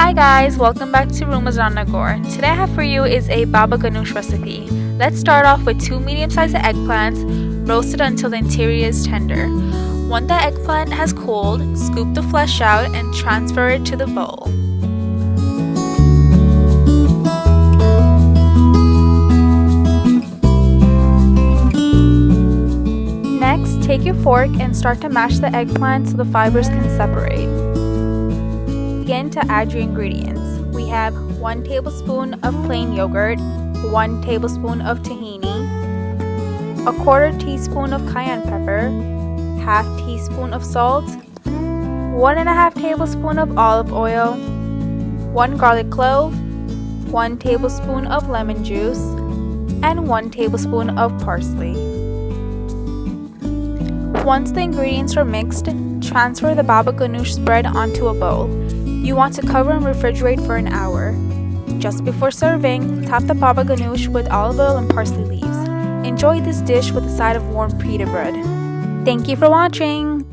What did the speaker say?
Hi guys, welcome back to Ruma's Rannaghor. Today I have for you is a baba ghanoush recipe. Let's start off with 2 medium-sized eggplants, roasted until the interior is tender. When the eggplant has cooled, scoop the flesh out and transfer it to the bowl. Next, take your fork and start to mash the eggplant so the fibers can separate. Begin to add your ingredients. We have 1 tablespoon of plain yogurt, 1 tablespoon of tahini, 1/4 teaspoon of cayenne pepper, 1/2 teaspoon of salt, 1.5 tablespoon of olive oil, 1 garlic clove, 1 tablespoon of lemon juice, and 1 tablespoon of parsley. Once the ingredients are mixed, transfer the baba ghanoush spread onto a bowl. You want to cover and refrigerate for an hour. Just before serving, top the baba ghanoush with olive oil and parsley leaves. Enjoy this dish with a side of warm pita bread. Thank you for watching!